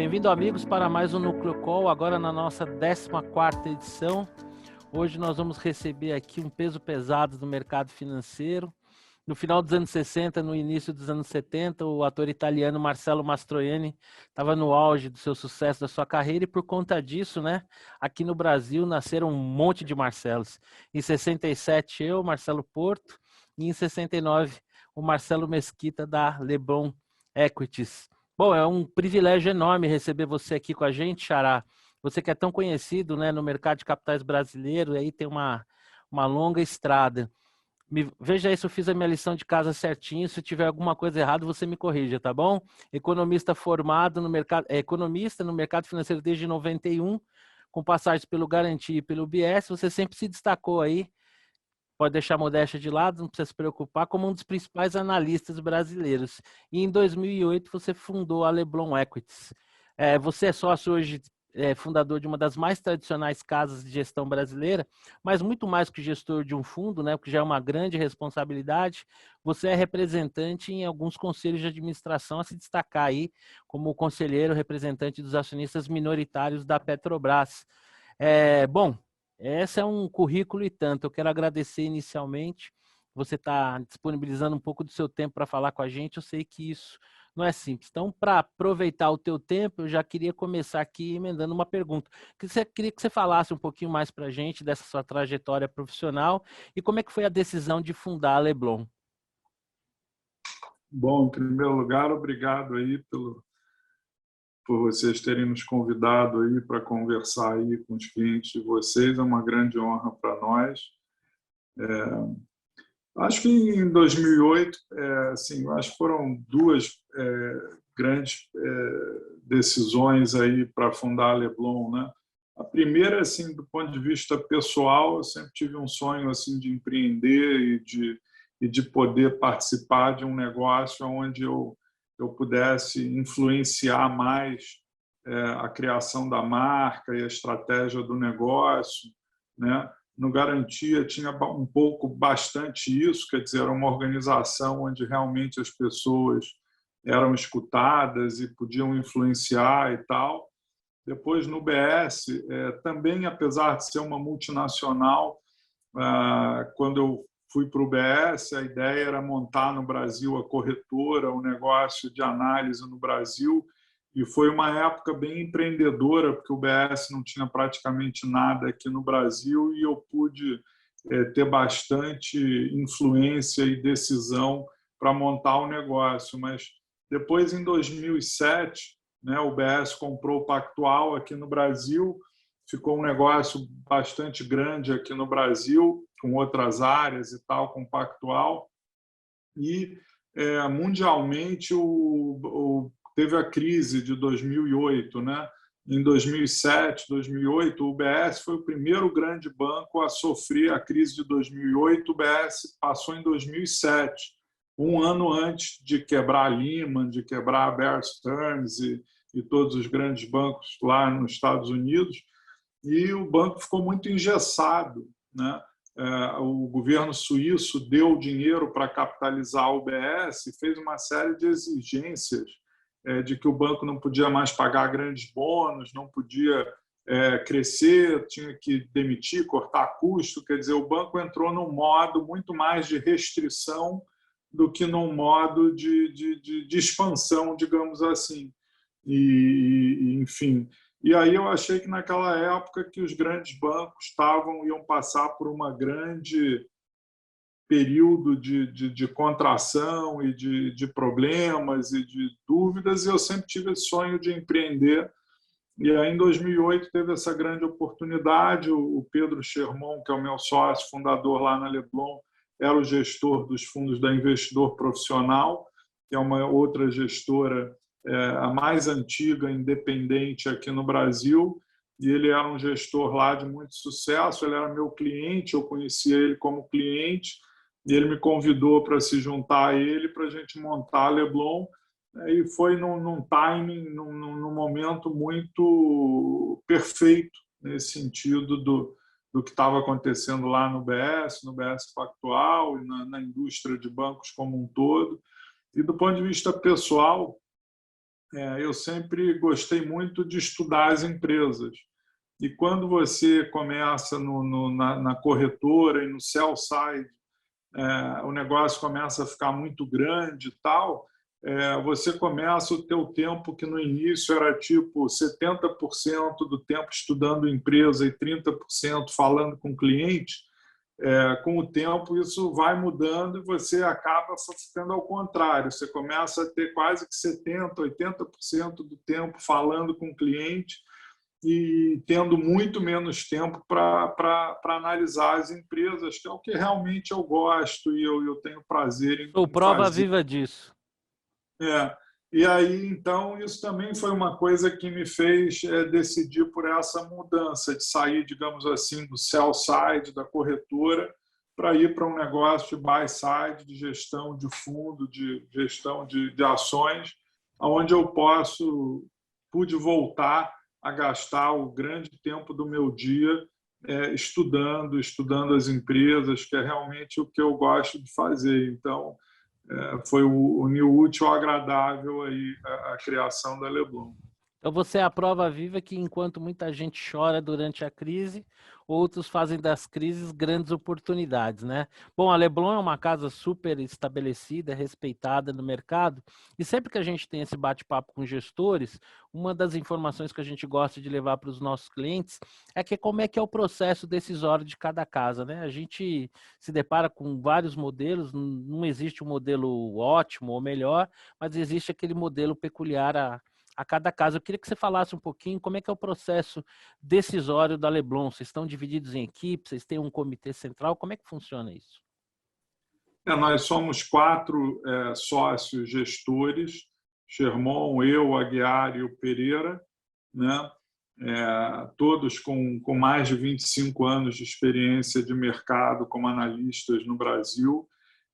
Bem-vindo, amigos, para mais um Núcleo Call, agora na nossa 14ª edição. Hoje nós vamos receber aqui um peso pesado do mercado financeiro. No final dos anos 60, no início dos anos 70, o ator italiano Marcello Mastroianni estava no auge do seu sucesso, da sua carreira, e por conta disso, aqui no Brasil nasceram um monte de Marcelos. Em 67, eu, Marcelo Porto, e em 69, o Marcelo Mesquita, da Leblon Equities. Bom, é um privilégio enorme receber você aqui com a gente, Xará. Você que é tão conhecido, no mercado de capitais brasileiro, e aí tem uma longa estrada. Veja aí se eu fiz a minha lição de casa certinho. Se tiver alguma coisa errada, você me corrija, tá bom? Economista formado no mercado, economista no mercado financeiro desde 91, com passagens pelo Garantia e pelo UBS. Você sempre se destacou aí, pode deixar a modéstia de lado, não precisa se preocupar, como um dos principais analistas brasileiros. E em 2008 você fundou a Leblon Equities. Você é sócio hoje, fundador de uma das mais tradicionais casas de gestão brasileira, mas muito mais que gestor de um fundo, o que já é uma grande responsabilidade. Você é representante em alguns conselhos de administração, a se destacar aí como conselheiro representante dos acionistas minoritários da Petrobras. Bom, esse é um currículo e tanto. Eu quero agradecer inicialmente você está disponibilizando um pouco do seu tempo para falar com a gente. Eu sei que isso não é simples. Então, para aproveitar o teu tempo, eu já queria começar aqui emendando uma pergunta. Queria que você falasse um pouquinho mais para a gente dessa sua trajetória profissional e como é que foi a decisão de fundar a Leblon. Bom, em primeiro lugar, obrigado aí por vocês terem nos convidado aí para conversar aí com os clientes de vocês. É uma grande honra para nós. Acho que em 2008, acho que foram duas grandes decisões aí para fundar a Leblon, né? A primeira, assim, do ponto de vista pessoal, eu sempre tive um sonho assim de empreender e de poder participar de um negócio onde eu pudesse influenciar mais a criação da marca e a estratégia do negócio, né? No Garantia tinha um pouco, bastante isso, quer dizer, era uma organização onde realmente as pessoas eram escutadas e podiam influenciar e tal. Depois, no BS, também, apesar de ser uma multinacional, quando eu fui para o BS, a ideia era montar no Brasil a corretora, o negócio de análise no Brasil, e foi uma época bem empreendedora, porque o BS não tinha praticamente nada aqui no Brasil e eu pude ter bastante influência e decisão para montar o negócio. Mas depois, em 2007, o BS comprou o Pactual aqui no Brasil, ficou um negócio bastante grande aqui no Brasil, com outras áreas e tal, com o Pactual. E, mundialmente, teve a crise de 2008, né? Em 2007, 2008, o UBS foi o primeiro grande banco a sofrer a crise de 2008. O UBS passou em 2007, um ano antes de quebrar a Lehman, de quebrar a Bear Stearns e todos os grandes bancos lá nos Estados Unidos. E o banco ficou muito engessado, né? O governo suíço deu dinheiro para capitalizar o UBS e fez uma série de exigências de que o banco não podia mais pagar grandes bônus, não podia crescer, tinha que demitir, cortar custo. Quer dizer, o banco entrou num modo muito mais de restrição do que num modo de expansão, digamos assim. Enfim. E aí eu achei que naquela época que os grandes bancos iam passar por uma grande período de contração e de problemas e de dúvidas, e eu sempre tive esse sonho de empreender. E aí, em 2008, teve essa grande oportunidade. O Pedro Schermon, que é o meu sócio, fundador lá na Leblon, era o gestor dos fundos da Investidor Profissional, que é uma outra gestora, a mais antiga, independente aqui no Brasil, e ele era um gestor lá de muito sucesso. Ele era meu cliente, eu conhecia ele como cliente, e ele me convidou para se juntar a ele para a gente montar a Leblon, e foi num timing, num momento muito perfeito, nesse sentido do que estava acontecendo lá no BS Pactual e na indústria de bancos como um todo. E do ponto de vista pessoal, eu sempre gostei muito de estudar as empresas. E quando você começa na corretora e no sell side, o negócio começa a ficar muito grande e tal, você começa o teu tempo, que no início era tipo 70% do tempo estudando empresa e 30% falando com cliente. Com o tempo isso vai mudando e você acaba ficando ao contrário. Você começa a ter quase que 70%, 80% do tempo falando com o cliente e tendo muito menos tempo para analisar as empresas, que é o que realmente eu gosto e eu tenho prazer Sou em prova fazer. viva disso. E aí, então, isso também foi uma coisa que me fez decidir por essa mudança, de sair, digamos assim, do sell side, da corretora, para ir para um negócio de buy side, de gestão de fundo, de gestão de ações, onde eu pude voltar a gastar o grande tempo do meu dia estudando as empresas, que é realmente o que eu gosto de fazer. Então, foi unir o útil ao agradável aí a criação da Leblon. Então você é a prova viva que, enquanto muita gente chora durante a crise, outros fazem das crises grandes oportunidades, né? Bom, a Leblon é uma casa super estabelecida, respeitada no mercado, e sempre que a gente tem esse bate-papo com gestores, uma das informações que a gente gosta de levar para os nossos clientes é que como é que é o processo decisório de cada casa, né? A gente se depara com vários modelos, não existe um modelo ótimo ou melhor, mas existe aquele modelo peculiar a cada casa. Eu queria que você falasse um pouquinho como é que é o processo decisório da Leblon. Vocês estão divididos em equipes, vocês têm um comitê central, como é que funciona isso? Nós somos 4 sócios gestores, Sherman, eu, Aguiar e o Pereira, né? Todos com mais de 25 anos de experiência de mercado como analistas no Brasil.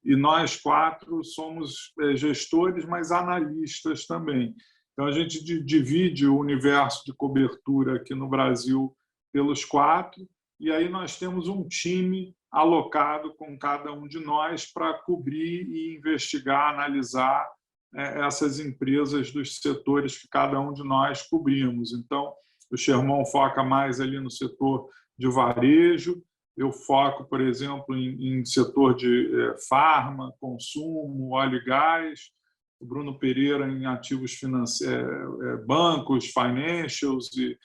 E nós 4 somos gestores, mas analistas também. Então, a gente divide o universo de cobertura aqui no Brasil pelos 4, e aí nós temos um time alocado com cada um de nós para cobrir e investigar, analisar essas empresas dos setores que cada um de nós cobrimos. Então, o Sherman foca mais ali no setor de varejo, eu foco, por exemplo, em setor de farma, consumo, óleo e gás, o Bruno Pereira em ativos financeiros, bancos, financials e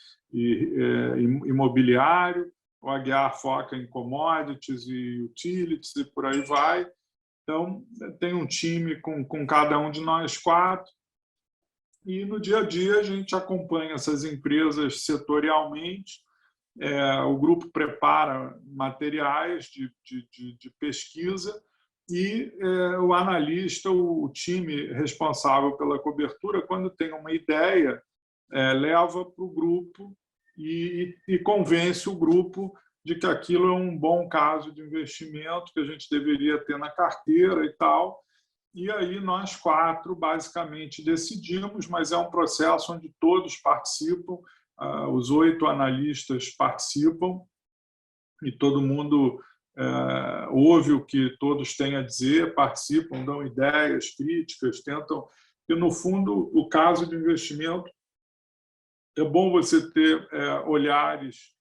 imobiliário, o Aguiar foca em commodities e utilities e por aí vai. Então, tem um time com cada um de nós 4 e no dia a dia a gente acompanha essas empresas setorialmente. O grupo prepara materiais de pesquisa e o analista, o time responsável pela cobertura, quando tem uma ideia, leva para o grupo e convence o grupo de que aquilo é um bom caso de investimento que a gente deveria ter na carteira e tal. E aí nós 4 basicamente decidimos, mas é um processo onde todos participam, os 8 analistas participam e todo mundo ouve o que todos têm a dizer, participam, dão ideias, críticas, tentam. E, no fundo, o caso de investimento é bom você ter olhares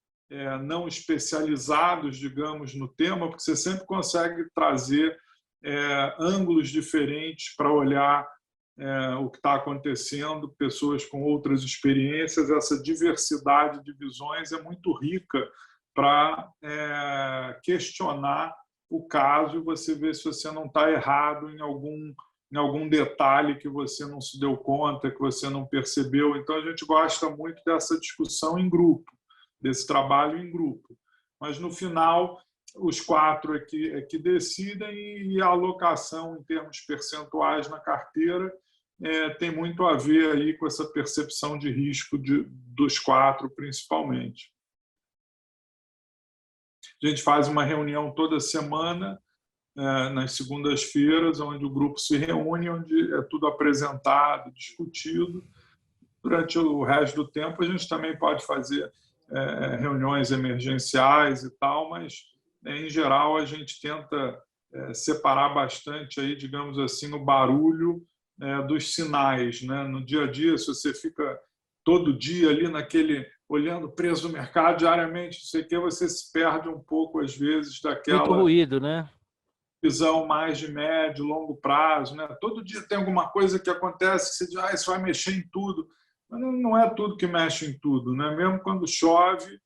não especializados, digamos, no tema, porque você sempre consegue trazer ângulos diferentes para olhar o que está acontecendo, pessoas com outras experiências. Essa diversidade de visões é muito rica para questionar o caso e você ver se você não está errado em algum detalhe que você não se deu conta, que você não percebeu. Então, a gente gosta muito dessa discussão em grupo, desse trabalho em grupo. Mas, no final, os 4 é que decidem e a alocação em termos percentuais na carteira tem muito a ver aí com essa percepção de risco dos 4, principalmente. A gente faz uma reunião toda semana, nas segundas-feiras, onde o grupo se reúne, onde é tudo apresentado, discutido. Durante o resto do tempo, a gente também pode fazer reuniões emergenciais e tal, mas, em geral, a gente tenta separar bastante, aí, digamos assim, o barulho dos sinais, né? No dia a dia, se você fica todo dia ali olhando o preço do mercado diariamente, não sei o que, você se perde um pouco, às vezes, Muito daquela ruído, né? visão mais de médio, longo prazo, né? Todo dia tem alguma coisa que acontece que você diz, isso vai mexer em tudo. Mas não é tudo que mexe em tudo, né? Mesmo quando chove,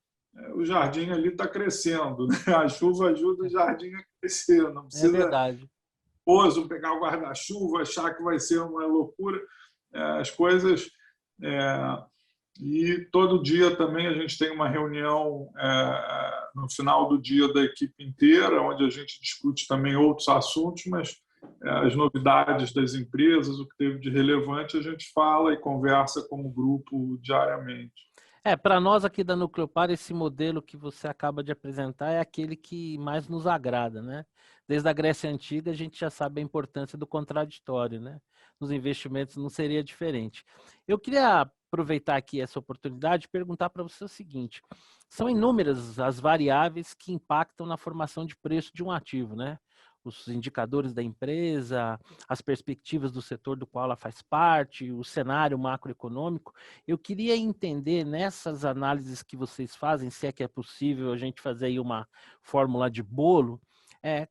o jardim ali está crescendo, né? A chuva ajuda o jardim a crescer, não É precisa verdade. pegar o guarda-chuva, achar que vai ser uma loucura. As coisas... E todo dia também a gente tem uma reunião no final do dia da equipe inteira, onde a gente discute também outros assuntos, mas as novidades das empresas, o que teve de relevante, a gente fala e conversa como grupo diariamente. Para nós aqui da Nucleopar, esse modelo que você acaba de apresentar é aquele que mais nos agrada, né? Desde a Grécia Antiga, a gente já sabe a importância do contraditório, né? Nos investimentos não seria diferente. Eu queria aproveitar aqui essa oportunidade e perguntar para você o seguinte: são inúmeras as variáveis que impactam na formação de preço de um ativo, né? Os indicadores da empresa, as perspectivas do setor do qual ela faz parte, o cenário macroeconômico. Eu queria entender nessas análises que vocês fazem, se é que é possível a gente fazer aí uma fórmula de bolo,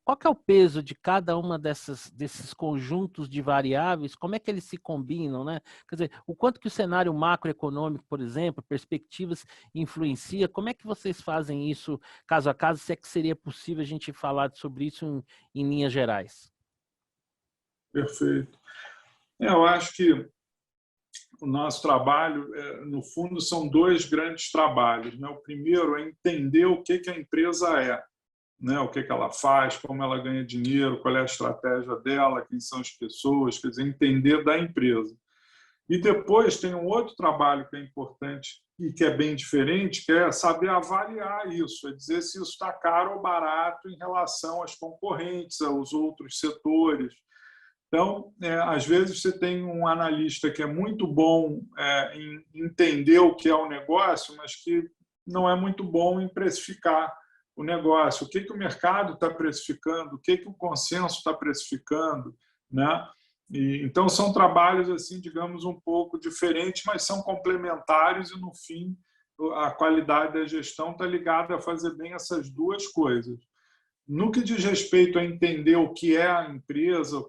qual que é o peso de cada uma desses conjuntos de variáveis, como é que eles se combinam, né? Quer dizer, o quanto que o cenário macroeconômico, por exemplo, perspectivas influencia, como é que vocês fazem isso caso a caso, se é que seria possível a gente falar sobre isso em linhas gerais? Perfeito. Eu acho que o nosso trabalho, no fundo, são dois grandes trabalhos, né? O primeiro é entender o que a empresa é, né? O que ela faz, como ela ganha dinheiro, qual é a estratégia dela, quem são as pessoas, quer dizer, entender da empresa. E depois tem um outro trabalho que é importante e que é bem diferente, que é saber avaliar isso, é dizer se isso está caro ou barato em relação às concorrentes, aos outros setores. Então, às vezes você tem um analista que é muito bom em entender o que é o negócio, mas que não é muito bom em precificar o negócio. O que o mercado está precificando, o que o consenso está precificando, né? Então, são trabalhos, assim, digamos, um pouco diferentes, mas são complementares e, no fim, a qualidade da gestão está ligada a fazer bem essas duas coisas. No que diz respeito a entender o que é a empresa,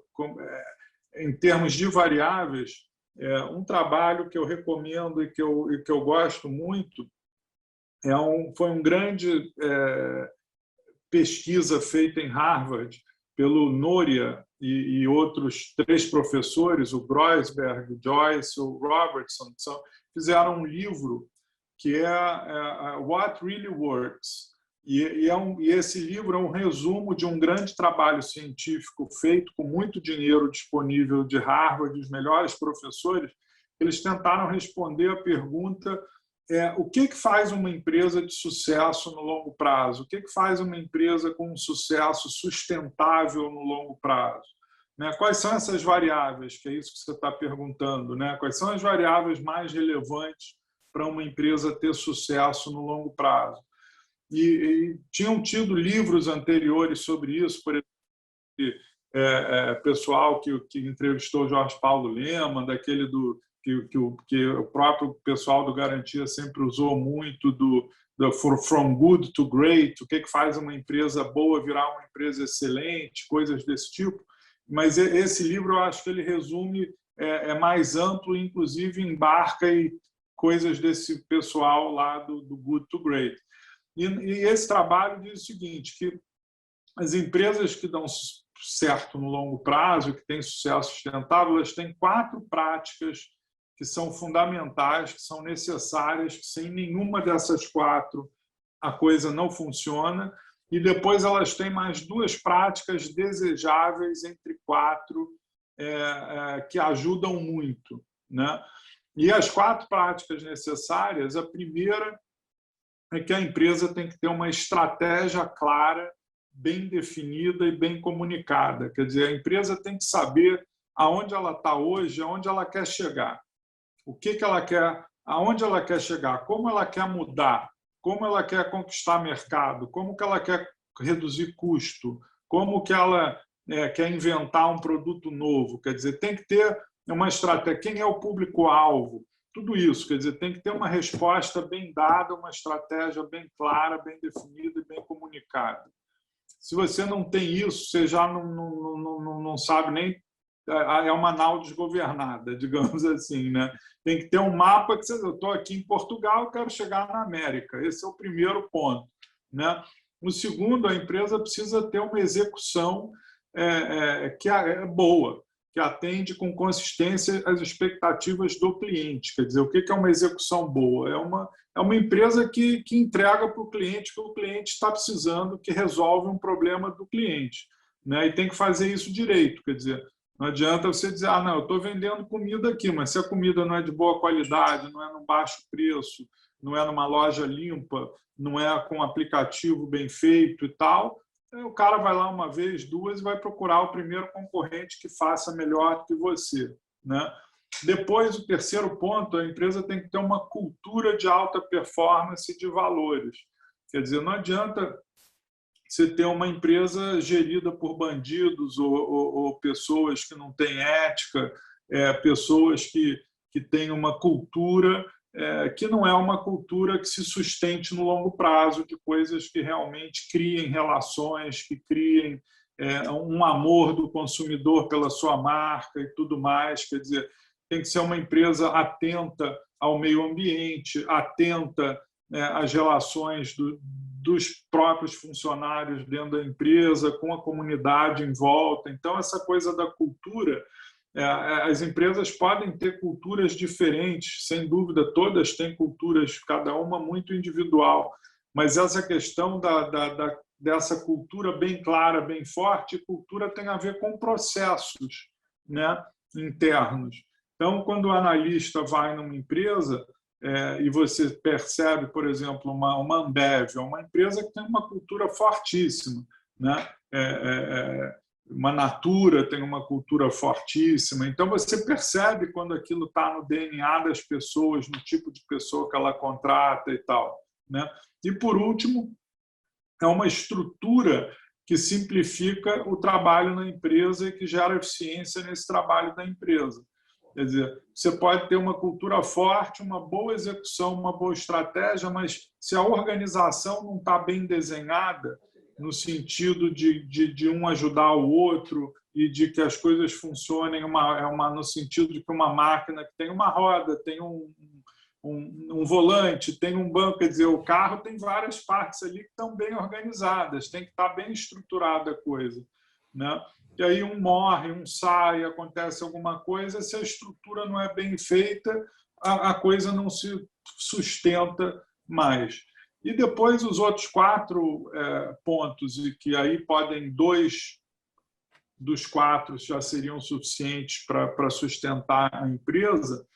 em termos de variáveis, um trabalho que eu recomendo e que eu gosto muito foi um grande pesquisa feita em Harvard pelo Noria e outros 3 professores, o Groisberg, o Joyce, o Robertson, fizeram um livro que é What Really Works. E esse livro é um resumo de um grande trabalho científico feito com muito dinheiro disponível de Harvard, os melhores professores. Eles tentaram responder a pergunta o que faz uma empresa de sucesso no longo prazo? O que faz uma empresa com um sucesso sustentável no longo prazo? Né? Quais são essas variáveis, que é isso que você está perguntando? Né? Quais são as variáveis mais relevantes para uma empresa ter sucesso no longo prazo? E tinham tido livros anteriores sobre isso, por exemplo, pessoal que entrevistou Jorge Paulo Lemann, daquele que o próprio pessoal do Garantia sempre usou muito, do From Good to Great, o que faz uma empresa boa virar uma empresa excelente, coisas desse tipo. Mas esse livro, eu acho que ele resume, mais amplo, inclusive embarca coisas desse pessoal lá do Good to Great. E esse trabalho diz o seguinte, que as empresas que dão certo no longo prazo, que têm sucesso sustentável, elas têm 4 práticas que são fundamentais, que são necessárias, que sem nenhuma dessas 4 a coisa não funciona, e depois elas têm mais 2 práticas desejáveis entre 4 que ajudam muito, né? E as 4 práticas necessárias, a primeira é que a empresa tem que ter uma estratégia clara, bem definida e bem comunicada. Quer dizer, a empresa tem que saber aonde ela está hoje, aonde ela quer chegar, o que ela quer, aonde ela quer chegar, como ela quer mudar, como ela quer conquistar mercado, como que ela quer reduzir custo, como que ela quer inventar um produto novo. Quer dizer, tem que ter uma estratégia, quem é o público-alvo, tudo isso, quer dizer, tem que ter uma resposta bem dada, uma estratégia bem clara, bem definida e bem comunicada. Se você não tem isso, você já não sabe nem... É uma nau desgovernada, digamos assim, né? Tem que ter um mapa que eu estou aqui em Portugal, eu quero chegar na América. Esse é o primeiro ponto, né? O segundo, a empresa precisa ter uma execução que é boa, que atende com consistência as expectativas do cliente. Quer dizer, o que é uma execução boa? É uma empresa que entrega para o cliente o que o cliente está precisando, que resolve um problema do cliente, né? E tem que fazer isso direito. Quer dizer, não adianta você dizer, não, eu estou vendendo comida aqui, mas se a comida não é de boa qualidade, não é num baixo preço, não é numa loja limpa, não é com um aplicativo bem feito e tal, o cara vai lá uma vez, duas, e vai procurar o primeiro concorrente que faça melhor que você, né? Depois, o terceiro ponto, a empresa tem que ter uma cultura de alta performance e de valores. Quer dizer, não adianta você ter uma empresa gerida por bandidos ou pessoas que não têm ética, pessoas que têm uma cultura que não é uma cultura que se sustente no longo prazo, de coisas que realmente criem relações, que criem um amor do consumidor pela sua marca e tudo mais. Quer dizer, tem que ser uma empresa atenta ao meio ambiente, atenta às relações dos próprios funcionários dentro da empresa, com a comunidade em volta. Então, essa coisa da cultura, as empresas podem ter culturas diferentes, sem dúvida, todas têm culturas, cada uma muito individual, mas essa questão dessa cultura bem clara, bem forte, cultura tem a ver com processos, né, internos. Então, quando o analista vai numa empresa, e você percebe, por exemplo, uma Ambev, é uma empresa que tem uma cultura fortíssima, né? Uma Natura tem uma cultura fortíssima. Então, você percebe quando aquilo está no DNA das pessoas, no tipo de pessoa que ela contrata e tal, né? E, por último, é uma estrutura que simplifica o trabalho na empresa e que gera eficiência nesse trabalho da empresa. Quer dizer, você pode ter uma cultura forte, uma boa execução, uma boa estratégia, mas se a organização não está bem desenhada, no sentido de um ajudar o outro e de que as coisas funcionem no sentido de que uma máquina que tem uma roda, tem um volante, tem um banco, quer dizer, o carro tem várias partes ali que estão bem organizadas, tem que estar bem estruturada a coisa, né? E aí um morre, um sai, acontece alguma coisa, se a estrutura não é bem feita, a coisa não se sustenta mais. E depois os outros 4 pontos, e que aí podem 2 dos 4 já seriam suficientes para sustentar a empresa.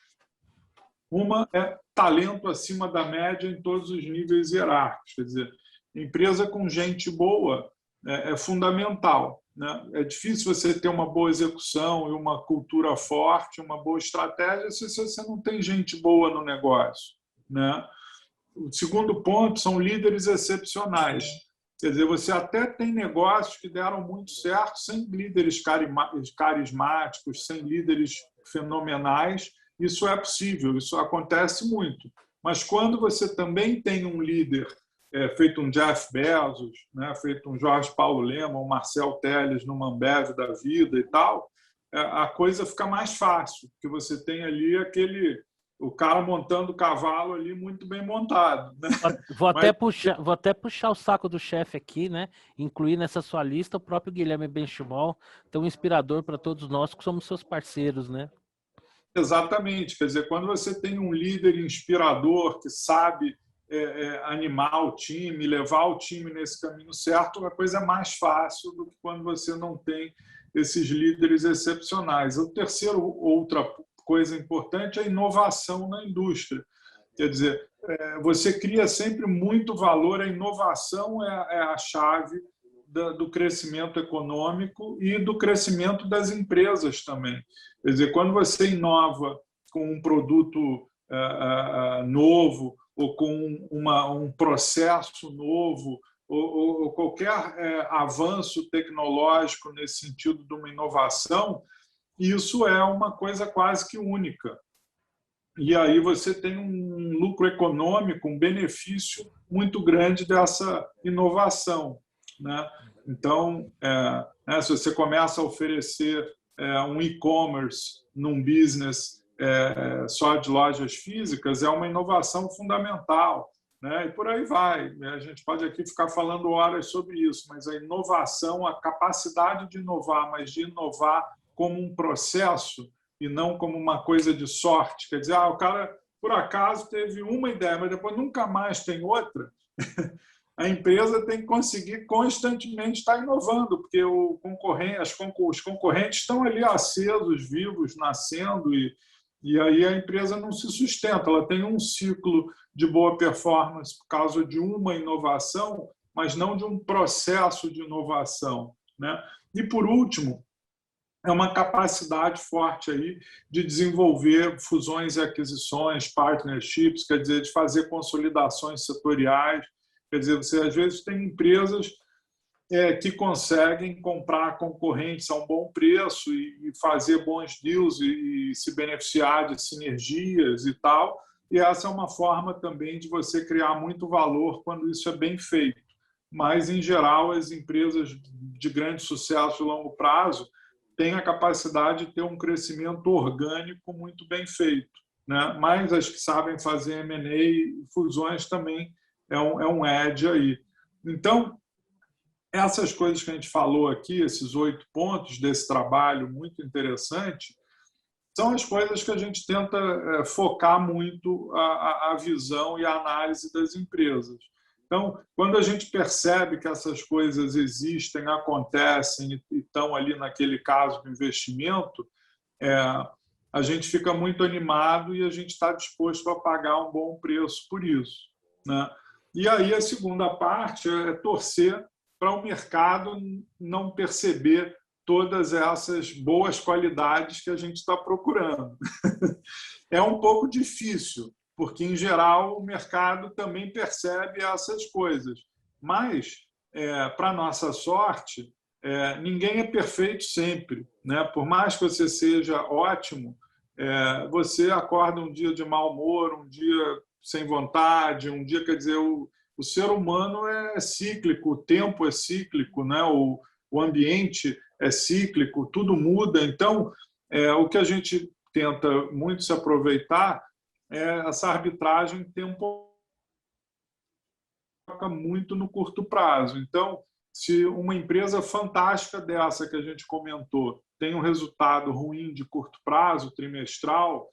Uma é talento acima da média em todos os níveis hierárquicos. Quer dizer, empresa com gente boa é fundamental, né? É difícil você ter uma boa execução e uma cultura forte, uma boa estratégia, se você não tem gente boa no negócio, né? O segundo ponto são líderes excepcionais. Quer dizer, você até tem negócios que deram muito certo sem líderes carismáticos, sem líderes fenomenais. Isso é possível, isso acontece muito. Mas quando você também tem um líder feito um Jeff Bezos, né, feito um Jorge Paulo Lemann, um Marcel Telles numa Ambev da vida e tal, a coisa fica mais fácil, porque você tem ali o cara montando o cavalo ali muito bem montado, né? Vou até puxar o saco do chefe aqui, né? Incluir nessa sua lista o próprio Guilherme Benchimol, então um inspirador para todos nós que somos seus parceiros, né? Exatamente, quer dizer, quando você tem um líder inspirador que sabe animar o time, levar o time nesse caminho certo, a coisa é mais fácil do que quando você não tem esses líderes excepcionais. Outra coisa importante é a inovação na indústria. Quer dizer, você cria sempre muito valor, a inovação é a chave do crescimento econômico e do crescimento das empresas também. Quer dizer, quando você inova com um produto novo ou com um processo novo ou qualquer avanço tecnológico nesse sentido de uma inovação, isso é uma coisa quase que única. E aí você tem um lucro econômico, um benefício muito grande dessa inovação, né? Então, se você começa a oferecer um e-commerce num business só de lojas físicas, é uma inovação fundamental, né? E por aí vai. A gente pode aqui ficar falando horas sobre isso, mas a inovação, a capacidade de inovar, mas de inovar como um processo e não como uma coisa de sorte. Quer dizer, o cara, por acaso, teve uma ideia, mas depois nunca mais tem outra. A empresa tem que conseguir constantemente estar inovando, porque os concorrentes estão ali acesos, vivos, nascendo, e aí a empresa não se sustenta. Ela tem um ciclo de boa performance por causa de uma inovação, mas não de um processo de inovação, né? E, por último, é uma capacidade forte aí de desenvolver fusões e aquisições, partnerships, quer dizer, de fazer consolidações setoriais. Quer dizer, você às vezes tem empresas que conseguem comprar concorrentes a um bom preço e fazer bons deals e se beneficiar de sinergias e tal. E essa é uma forma também de você criar muito valor quando isso é bem feito. Mas, em geral, as empresas de grande sucesso de longo prazo têm a capacidade de ter um crescimento orgânico muito bem feito, né? Mas as que sabem fazer M&A e fusões também é um edge aí. Então, essas coisas que a gente falou aqui, esses 8 pontos desse trabalho muito interessante, são as coisas que a gente tenta focar muito a visão e a análise das empresas. Então, quando a gente percebe que essas coisas existem, acontecem e estão ali naquele caso do investimento, a gente fica muito animado e a gente está disposto a pagar um bom preço por isso, né? E aí a segunda parte é torcer para o mercado não perceber todas essas boas qualidades que a gente está procurando. É um pouco difícil, porque, em geral, o mercado também percebe essas coisas. Mas, para nossa sorte, ninguém é perfeito sempre, né? Por mais que você seja ótimo, você acorda um dia de mau humor, um dia sem vontade, um dia, quer dizer, o ser humano é cíclico, o tempo é cíclico, né? O ambiente é cíclico, tudo muda. Então, o que a gente tenta muito se aproveitar é essa arbitragem temporal muito no curto prazo. Então, se uma empresa fantástica dessa que a gente comentou tem um resultado ruim de curto prazo, trimestral,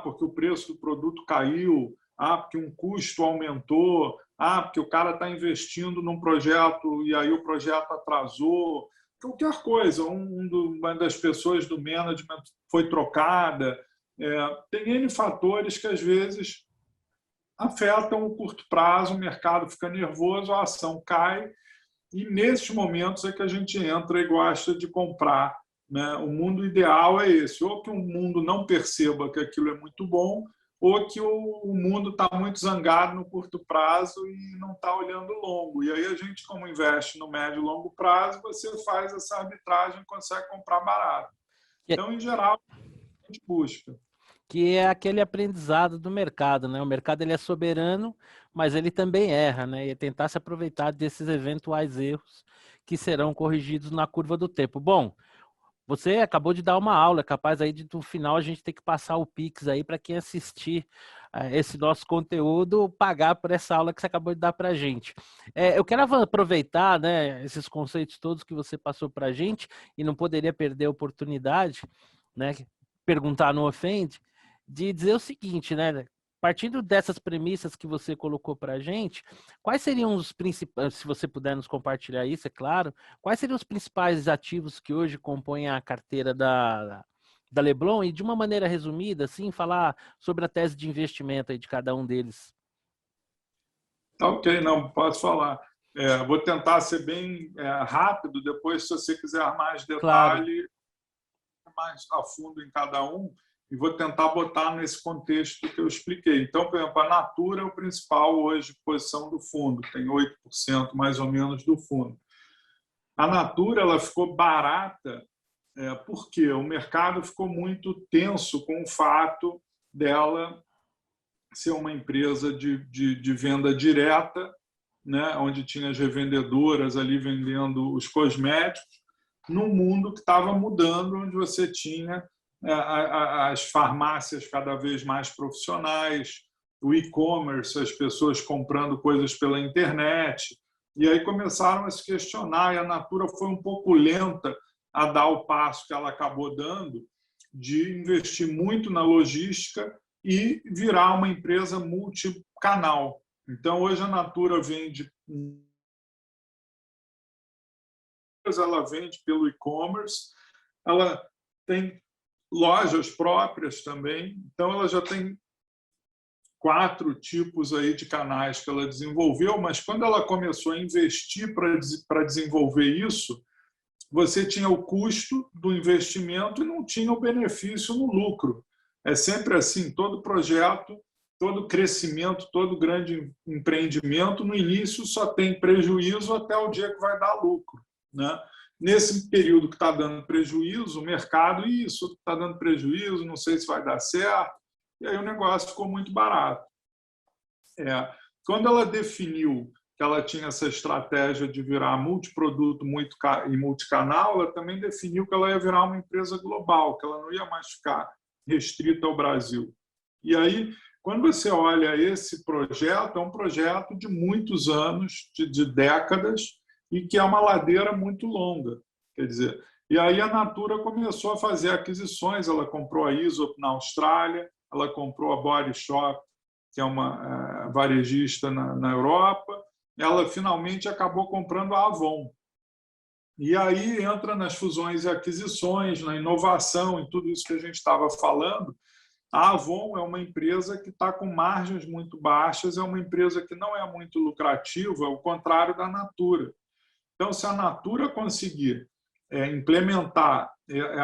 porque o preço do produto caiu, porque um custo aumentou, porque o cara está investindo num projeto e aí o projeto atrasou, qualquer coisa, uma das pessoas do management foi trocada. Tem N fatores que, às vezes, afetam o curto prazo, o mercado fica nervoso, a ação cai, e nesses momentos é que a gente entra e gosta de comprar, né? O mundo ideal é esse, ou que o mundo não perceba que aquilo é muito bom, ou que o mundo está muito zangado no curto prazo e não está olhando longo. E aí a gente, como investe no médio e longo prazo, você faz essa arbitragem e consegue comprar barato. Então, em geral, a gente busca. Que é aquele aprendizado do mercado, né? O mercado ele é soberano, mas ele também erra, né? E é tentar se aproveitar desses eventuais erros que serão corrigidos na curva do tempo. Bom, você acabou de dar uma aula, capaz aí de no final a gente ter que passar o Pix aí para quem assistir esse nosso conteúdo, pagar por essa aula que você acabou de dar para a gente. Eu quero aproveitar, né, esses conceitos todos que você passou para a gente e não poderia perder a oportunidade, né, perguntar não ofende, de dizer o seguinte, né, partindo dessas premissas que você colocou para a gente, quais seriam os principais, se você puder nos compartilhar isso, é claro, quais seriam os principais ativos que hoje compõem a carteira da Leblon e, de uma maneira resumida, assim, falar sobre a tese de investimento aí de cada um deles? Ok, não, posso falar. Vou tentar ser bem rápido, depois, se você quiser mais Claro. detalhe, mais a fundo em cada um, e vou tentar botar nesse contexto que eu expliquei. Então, por exemplo, a Natura é o principal hoje posição do fundo, tem 8% mais ou menos do fundo. A Natura ela ficou barata porque o mercado ficou muito tenso com o fato dela ser uma empresa de venda direta, né, onde tinha as revendedoras ali vendendo os cosméticos, num mundo que estava mudando, onde você tinha as farmácias cada vez mais profissionais, o e-commerce, as pessoas comprando coisas pela internet, e aí começaram a se questionar, e a Natura foi um pouco lenta a dar o passo que ela acabou dando, de investir muito na logística e virar uma empresa multicanal. Então, hoje a Natura vende, ela vende pelo e-commerce, ela tem lojas próprias também, então ela já tem 4 tipos aí de canais que ela desenvolveu, mas quando ela começou a investir para desenvolver isso, você tinha o custo do investimento e não tinha o benefício no lucro. É sempre assim, todo projeto, todo crescimento, todo grande empreendimento, no início só tem prejuízo até o dia que vai dar lucro, né? Nesse período que está dando prejuízo, o mercado, isso está dando prejuízo, não sei se vai dar certo, e aí o negócio ficou muito barato. Quando ela definiu que ela tinha essa estratégia de virar multiproduto e multicanal, ela também definiu que ela ia virar uma empresa global, que ela não ia mais ficar restrita ao Brasil. E aí, quando você olha esse projeto, é um projeto de muitos anos, de décadas, e que é uma ladeira muito longa. Quer dizer, e aí a Natura começou a fazer aquisições, ela comprou a Aesop na Austrália, ela comprou a Body Shop, que é uma varejista na Europa, ela finalmente acabou comprando a Avon. E aí entra nas fusões e aquisições, na inovação, em tudo isso que a gente estava falando. A Avon é uma empresa que está com margens muito baixas, é uma empresa que não é muito lucrativa, ao contrário da Natura. Então, se a Natura conseguir implementar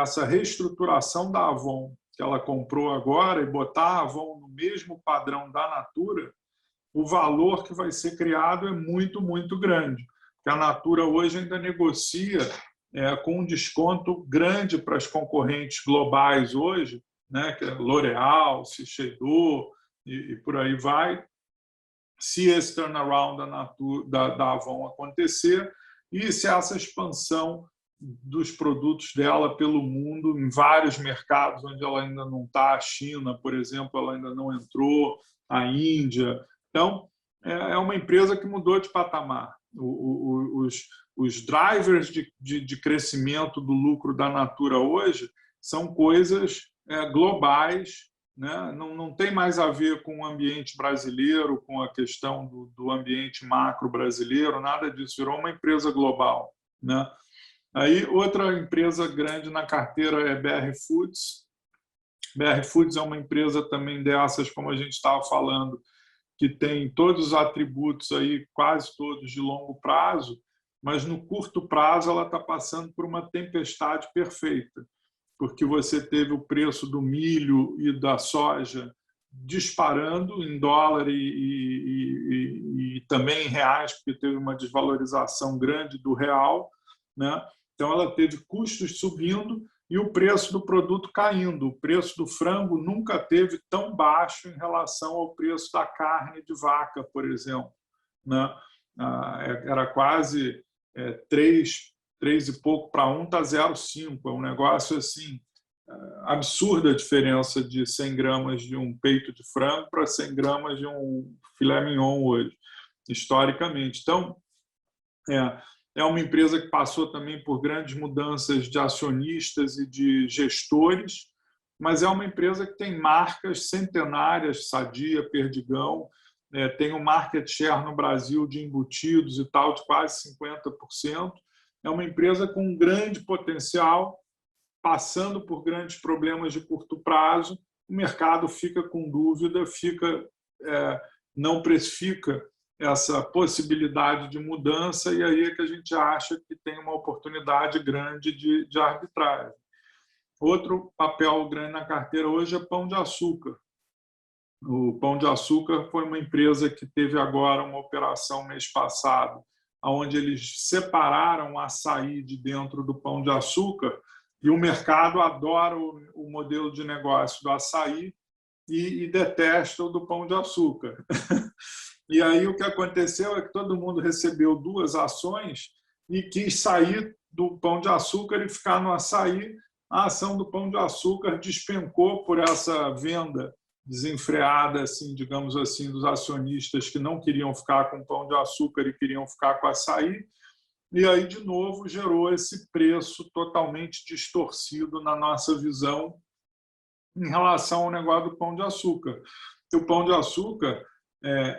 essa reestruturação da Avon, que ela comprou agora, e botar a Avon no mesmo padrão da Natura, o valor que vai ser criado é muito, muito grande. Porque a Natura hoje ainda negocia com um desconto grande para as concorrentes globais hoje, né, que é L'Oréal, Shiseido e por aí vai, se esse turnaround da Avon acontecer e se essa expansão dos produtos dela pelo mundo, em vários mercados onde ela ainda não está, a China, por exemplo, ela ainda não entrou, a Índia. Então, é uma empresa que mudou de patamar. Os drivers de crescimento do lucro da Natura hoje são coisas globais, né? Não tem mais a ver com o ambiente brasileiro, com a questão do ambiente macro brasileiro, nada disso, virou uma empresa global, né? Aí, outra empresa grande na carteira é BR Foods. BR Foods é uma empresa também dessas, como a gente estava falando, que tem todos os atributos aí, quase todos de longo prazo, mas no curto prazo ela está passando por uma tempestade perfeita, porque você teve o preço do milho e da soja disparando em dólar e também em reais, porque teve uma desvalorização grande do real, né? Então ela teve custos subindo e o preço do produto caindo. O preço do frango nunca teve tão baixo em relação ao preço da carne de vaca, por exemplo, né? Era quase 3 e pouco para 1, está 0,5. É um negócio assim, absurda a diferença de 100 gramas de um peito de frango para 100 gramas de um filé mignon hoje, historicamente. Então, é uma empresa que passou também por grandes mudanças de acionistas e de gestores, mas é uma empresa que tem marcas centenárias, Sadia, Perdigão, tem um market share no Brasil de embutidos e tal de quase 50%. É uma empresa com um grande potencial, passando por grandes problemas de curto prazo. O mercado fica com dúvida, não precifica essa possibilidade de mudança, e aí é que a gente acha que tem uma oportunidade grande de arbitragem. Outro papel grande na carteira hoje é Pão de Açúcar. O Pão de Açúcar foi uma empresa que teve agora uma operação mês passado, onde eles separaram o açaí de dentro do Pão de Açúcar E o mercado adora o modelo de negócio do açaí e detesta o do pão de açúcar. E aí o que aconteceu é que todo mundo recebeu 2 ações e quis sair do pão de açúcar e ficar no açaí. A ação do pão de açúcar despencou por essa venda desenfreada, assim, digamos assim, dos acionistas que não queriam ficar com pão de açúcar e queriam ficar com açaí. E aí, de novo, gerou esse preço totalmente distorcido na nossa visão em relação ao negócio do pão de açúcar. O pão de açúcar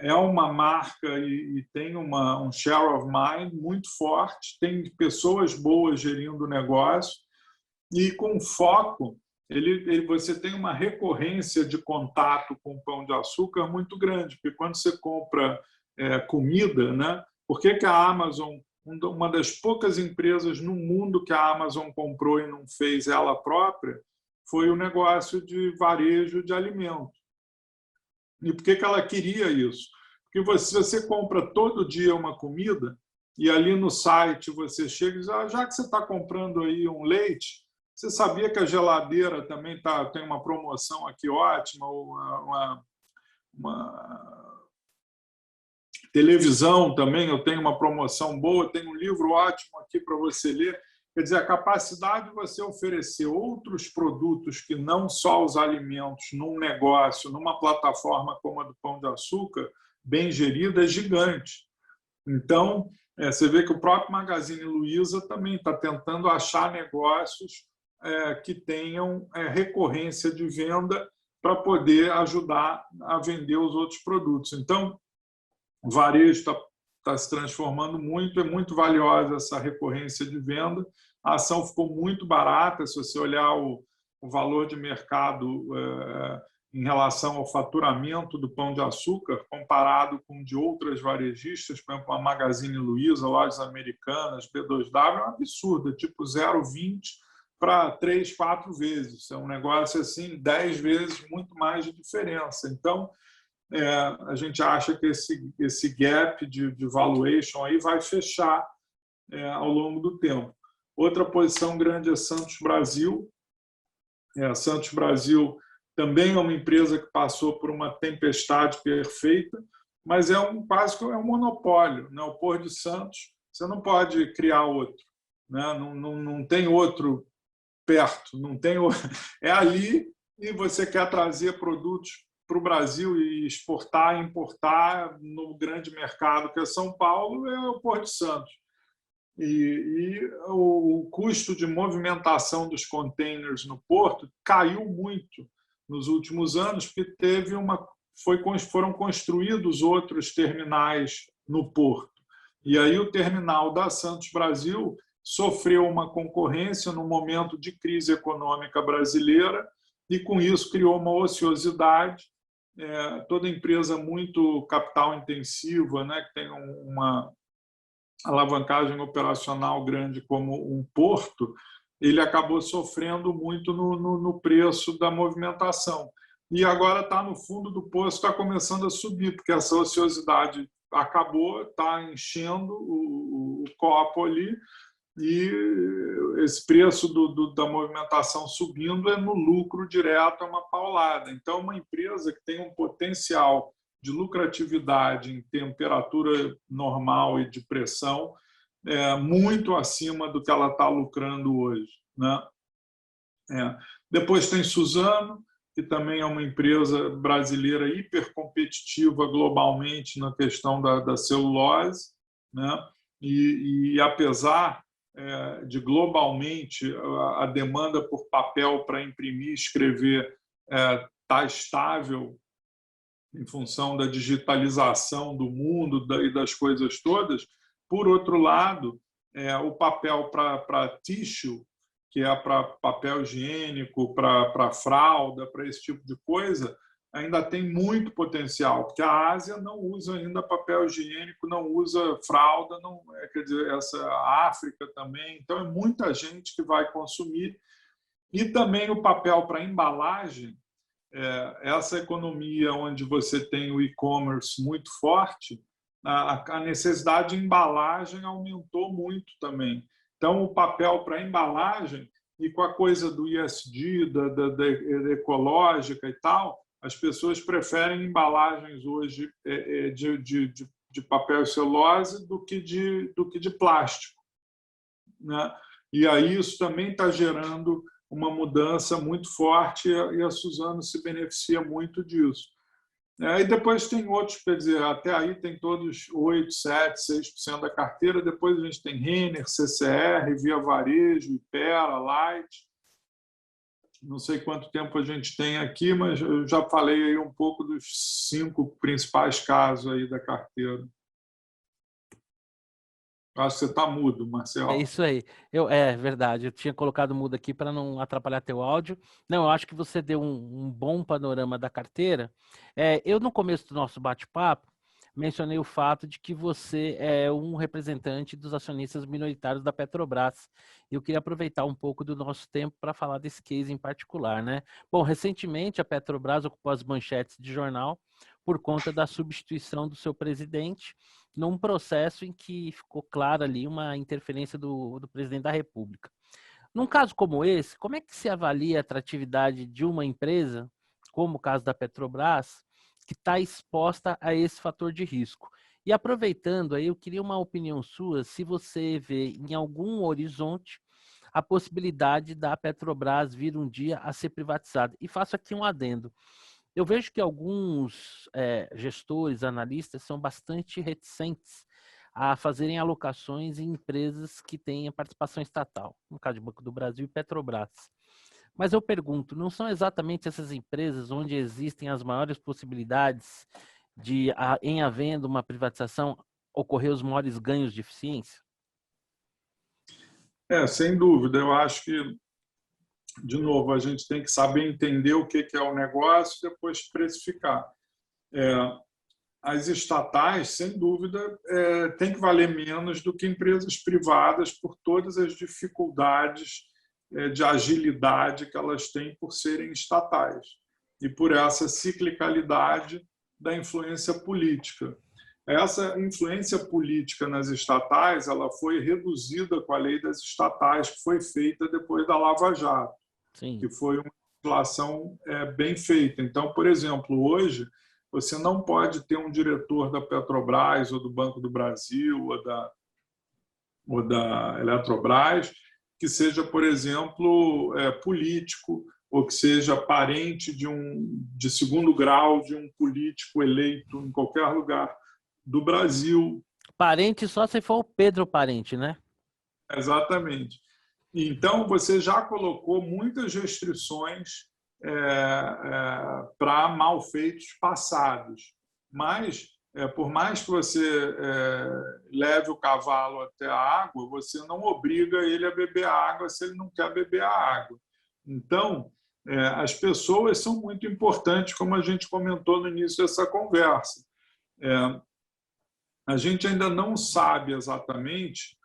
é uma marca e tem um share of mind muito forte, tem pessoas boas gerindo o negócio e com foco, você tem uma recorrência de contato com o pão de açúcar muito grande, porque quando você compra comida, né? Por que a Amazon, uma das poucas empresas no mundo que a Amazon comprou e não fez ela própria, foi o negócio de varejo de alimento. E por que ela queria isso? Porque se você compra todo dia uma comida e ali no site você chega e diz, já que você está comprando aí um leite, você sabia que a geladeira também tem uma promoção aqui ótima, uma televisão também, eu tenho uma promoção boa, tenho um livro ótimo aqui para você ler. Quer dizer, a capacidade de você oferecer outros produtos que não só os alimentos num negócio, numa plataforma como a do Pão de Açúcar, bem gerida, é gigante. Então, você vê que o próprio Magazine Luiza também está tentando achar negócios que tenham recorrência de venda para poder ajudar a vender os outros produtos. Então, o varejo está se transformando muito, é muito valiosa essa recorrência de venda. A ação ficou muito barata, se você olhar o valor de mercado em relação ao faturamento do Pão de Açúcar, comparado com de outras varejistas, por exemplo, a Magazine Luiza, Lojas Americanas, B2W, é um absurdo, é tipo 0,20 para 3, 4 vezes. É um negócio assim, 10 vezes muito mais de diferença. Então, a gente acha que esse gap de valuation aí vai fechar ao longo do tempo. Outra posição grande é Santos Brasil. Santos Brasil também é uma empresa que passou por uma tempestade perfeita, mas quase que um monopólio, né? O Porto de Santos, você não pode criar outro, né? Não tem outro perto, não tem é ali e você quer trazer produtos para o Brasil e exportar e importar no grande mercado que é São Paulo, é o Porto de Santos. E o custo de movimentação dos containers no porto caiu muito nos últimos anos, porque foram construídos outros terminais no porto. E aí o terminal da Santos Brasil sofreu uma concorrência no momento de crise econômica brasileira e, com isso, criou uma ociosidade. Toda empresa muito capital intensiva, né, que tem uma alavancagem operacional grande como um porto, ele acabou sofrendo muito no preço da movimentação. E agora está no fundo do poço, está começando a subir, porque essa ociosidade acabou, está enchendo o copo ali, e esse preço da movimentação subindo é no lucro direto, é uma paulada. Então, uma empresa que tem um potencial de lucratividade em temperatura normal e de pressão muito acima do que ela está lucrando hoje, né? Depois tem Suzano, que também é uma empresa brasileira hipercompetitiva globalmente na questão da celulose, né? E apesar de globalmente a demanda por papel para imprimir e escrever está estável em função da digitalização do mundo e das coisas todas, por outro lado, o papel para tissue, que é para papel higiênico, para fralda, para esse tipo de coisa, ainda tem muito potencial, porque a Ásia não usa ainda papel higiênico, não usa fralda, não, quer dizer, a África também. Então, é muita gente que vai consumir. E também o papel para embalagem, essa economia onde você tem o e-commerce muito forte, a necessidade de embalagem aumentou muito também. Então, o papel para embalagem e com a coisa do ESG, da ecológica e tal, as pessoas preferem embalagens hoje de papel e celulose do que de plástico, né? E aí isso também está gerando uma mudança muito forte e a Suzano se beneficia muito disso. E depois tem outros, quer dizer, até aí tem todos 8, 7, 6% da carteira, depois a gente tem Renner, CCR, Via Varejo, Ipera, Light. Não sei quanto tempo a gente tem aqui, mas eu já falei aí um pouco dos 5 principais casos aí da carteira. Acho que você está mudo, Marcelo. É isso aí. É verdade, eu tinha colocado mudo aqui para não atrapalhar teu áudio. Não, eu acho que você deu um bom panorama da carteira. Eu, no começo do nosso bate-papo, mencionei o fato de que você é um representante dos acionistas minoritários da Petrobras. Eu queria aproveitar um pouco do nosso tempo para falar desse case em particular, né? Bom, recentemente a Petrobras ocupou as manchetes de jornal por conta da substituição do seu presidente, num processo em que ficou clara ali uma interferência do presidente da República. Num caso como esse, como é que se avalia a atratividade de uma empresa, como o caso da Petrobras, que está exposta a esse fator de risco? E aproveitando aí, eu queria uma opinião sua, se você vê em algum horizonte a possibilidade da Petrobras vir um dia a ser privatizada. E faço aqui um adendo. Eu vejo que alguns gestores, analistas, são bastante reticentes a fazerem alocações em empresas que têm participação estatal, no caso de Banco do Brasil e Petrobras. Mas eu pergunto, não são exatamente essas empresas onde existem as maiores possibilidades de, em havendo uma privatização, ocorrer os maiores ganhos de eficiência? Sem dúvida. Eu acho que, de novo, a gente tem que saber entender o que é o negócio e depois precificar. As estatais, sem dúvida, têm que valer menos do que empresas privadas por todas as dificuldades de agilidade que elas têm por serem estatais e por essa ciclicalidade da influência política. Essa influência política nas estatais ela foi reduzida com a lei das estatais, que foi feita depois da Lava Jato. Sim. Que foi uma legislação bem feita. Então, por exemplo, hoje, você não pode ter um diretor da Petrobras ou do Banco do Brasil ou da Eletrobras que seja, por exemplo, político ou que seja parente de segundo grau de um político eleito em qualquer lugar do Brasil. Parente só se for o Pedro Parente, né? Exatamente. Então, você já colocou muitas restrições para malfeitos passados. Mas, por mais que você leve o cavalo até a água, você não obriga ele a beber a água se ele não quer beber a água. Então, as pessoas são muito importantes, como a gente comentou no início dessa conversa. A gente ainda não sabe exatamente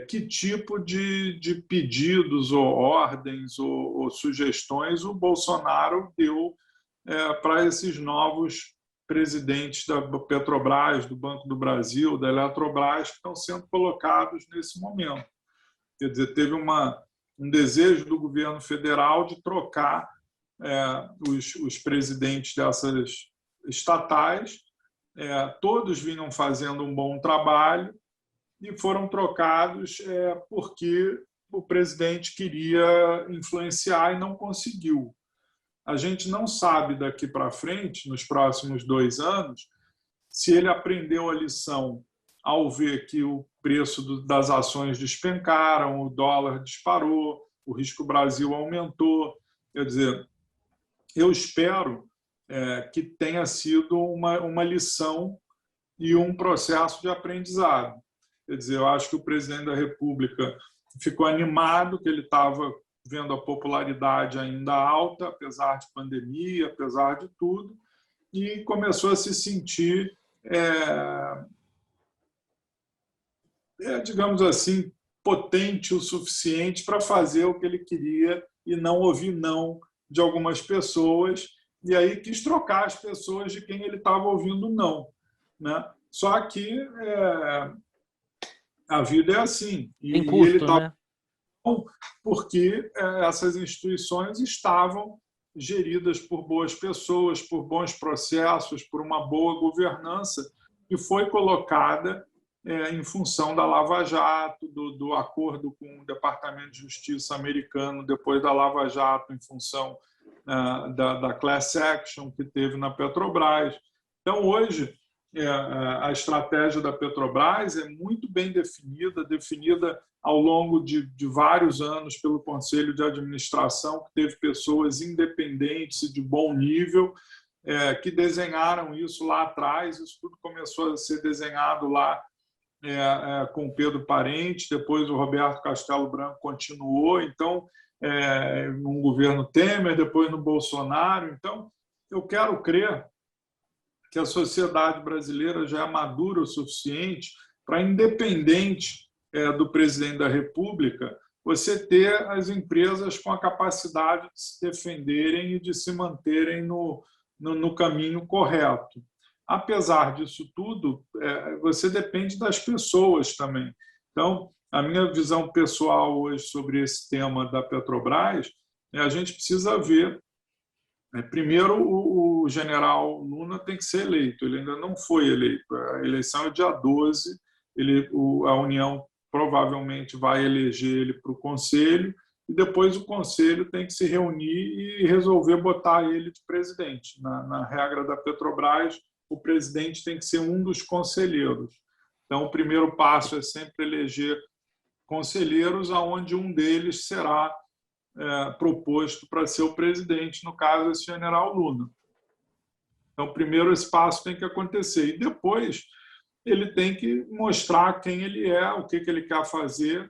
que tipo de pedidos ou ordens ou sugestões o Bolsonaro deu para esses novos presidentes da Petrobras, do Banco do Brasil, da Eletrobras, que estão sendo colocados nesse momento. Quer dizer, teve um desejo do governo federal de trocar os presidentes dessas estatais. Todos vinham fazendo um bom trabalho e foram trocados porque o presidente queria influenciar e não conseguiu. A gente não sabe daqui para frente, nos próximos 2 anos, se ele aprendeu a lição ao ver que o preço das ações despencaram, o dólar disparou, o risco Brasil aumentou. Quer dizer, eu espero que tenha sido uma lição e um processo de aprendizado. Quer dizer, eu acho que o presidente da República ficou animado, que ele estava vendo a popularidade ainda alta, apesar de pandemia, apesar de tudo, e começou a se sentir, digamos assim, potente o suficiente para fazer o que ele queria e não ouvir não de algumas pessoas, e aí quis trocar as pessoas de quem ele estava ouvindo não, né? Só que a vida é assim. Tem custo, né? porque essas instituições estavam geridas por boas pessoas, por bons processos, por uma boa governança, e foi colocada em função da Lava Jato, do acordo com o Departamento de Justiça americano depois da Lava Jato, em função da class action que teve na Petrobras. Então, hoje, a estratégia da Petrobras é muito bem definida ao longo de vários anos pelo Conselho de Administração, que teve pessoas independentes e de bom nível, que desenharam isso lá atrás. Isso tudo começou a ser desenhado lá com o Pedro Parente, depois o Roberto Castelo Branco continuou, então, no governo Temer, depois no Bolsonaro. Então, eu quero crer que a sociedade brasileira já é madura o suficiente para, independente do presidente da República, você ter as empresas com a capacidade de se defenderem e de se manterem no caminho correto. Apesar disso tudo, você depende das pessoas também. Então, a minha visão pessoal hoje sobre esse tema da Petrobras a gente precisa ver. Primeiro, o general Luna tem que ser eleito. Ele ainda não foi eleito. A eleição é dia 12. A União provavelmente vai eleger ele para o Conselho, e depois o Conselho tem que se reunir e resolver botar ele de presidente. Na regra da Petrobras, o presidente tem que ser um dos conselheiros. Então, o primeiro passo é sempre eleger conselheiros, onde um deles será proposto para ser o presidente, no caso, esse general Luna. Então, primeiro esse passo tem que acontecer. E depois ele tem que mostrar quem ele é, o que ele quer fazer,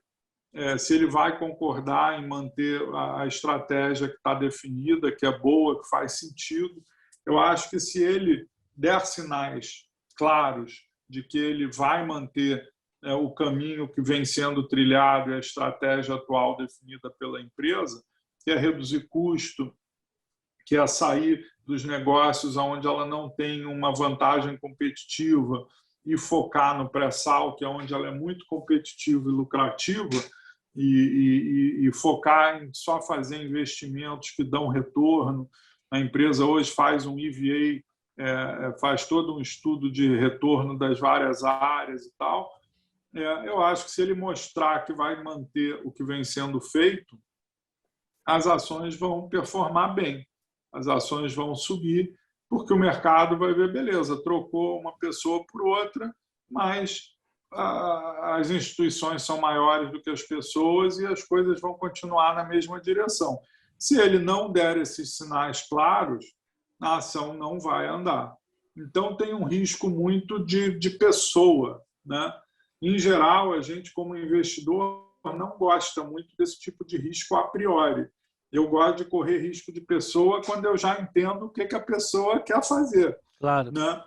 se ele vai concordar em manter a estratégia que está definida, que é boa, que faz sentido. Eu acho que se ele der sinais claros de que ele vai manter o caminho que vem sendo trilhado e a estratégia atual definida pela empresa, que é reduzir custo, que é sair dos negócios onde ela não tem uma vantagem competitiva e focar no pré-sal, que é onde ela é muito competitiva e lucrativa, e focar em só fazer investimentos que dão retorno. A empresa hoje faz um EVA, faz todo um estudo de retorno das várias áreas e tal. Eu acho que se ele mostrar que vai manter o que vem sendo feito, as ações vão performar bem, as ações vão subir, porque o mercado vai ver, beleza, trocou uma pessoa por outra, mas as instituições são maiores do que as pessoas e as coisas vão continuar na mesma direção. Se ele não der esses sinais claros, a ação não vai andar. Então, tem um risco muito de pessoa, né? Em geral, a gente, como investidor, não gosta muito desse tipo de risco a priori. Eu gosto de correr risco de pessoa quando eu já entendo o que a pessoa quer fazer. Claro. Né?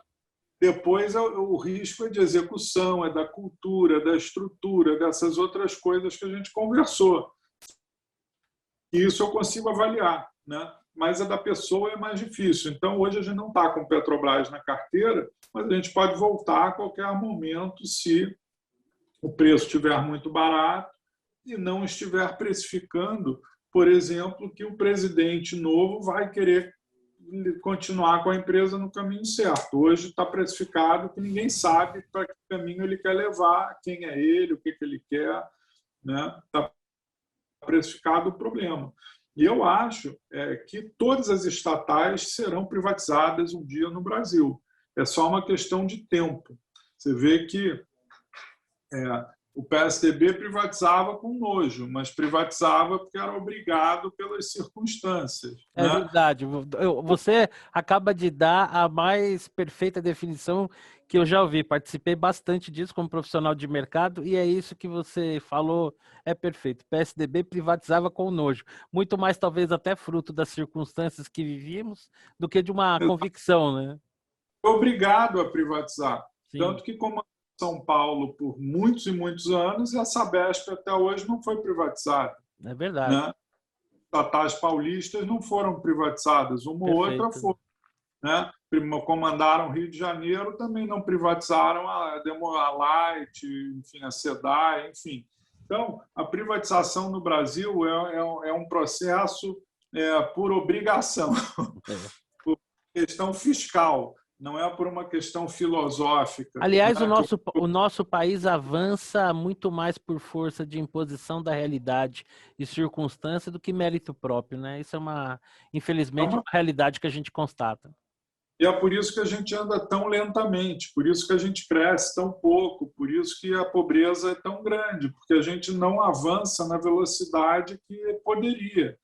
Depois, o risco é de execução, é da cultura, é da estrutura, dessas outras coisas que a gente conversou. E isso eu consigo avaliar, né? Mas a da pessoa é mais difícil. Então, hoje a gente não está com Petrobras na carteira, mas a gente pode voltar a qualquer momento se o preço estiver muito barato e não estiver precificando, por exemplo, que o presidente novo vai querer continuar com a empresa no caminho certo. Hoje está precificado que ninguém sabe para que caminho ele quer levar, quem é ele, o que ele quer, né? Está precificado o problema. E eu acho que todas as estatais serão privatizadas um dia no Brasil. É só uma questão de tempo. Você vê que o PSDB privatizava com nojo, mas privatizava porque era obrigado pelas circunstâncias. É, né? Verdade. Você acaba de dar a mais perfeita definição que eu já ouvi. Participei bastante disso como profissional de mercado e é isso que você falou, é perfeito. PSDB privatizava com nojo. Muito mais, talvez, até fruto das circunstâncias que vivíamos do que de uma convicção, né? Obrigado a privatizar. Sim. Tanto que, como São Paulo por muitos e muitos anos, e a Sabesp até hoje não foi privatizada. É verdade. Né? Estatais paulistas não foram privatizadas, uma ou outra foi. Né? Comandaram Rio de Janeiro, também não privatizaram a Light, enfim, a SEDAI, enfim. Então, a privatização no Brasil é um processo por obrigação, por questão fiscal, não é por uma questão filosófica. Aliás, Né? o nosso país avança muito mais por força de imposição da realidade e circunstância do que mérito próprio, né? Isso infelizmente, uma realidade que a gente constata. E é por isso que a gente anda tão lentamente, por isso que a gente cresce tão pouco, por isso que a pobreza é tão grande, porque a gente não avança na velocidade que poderia.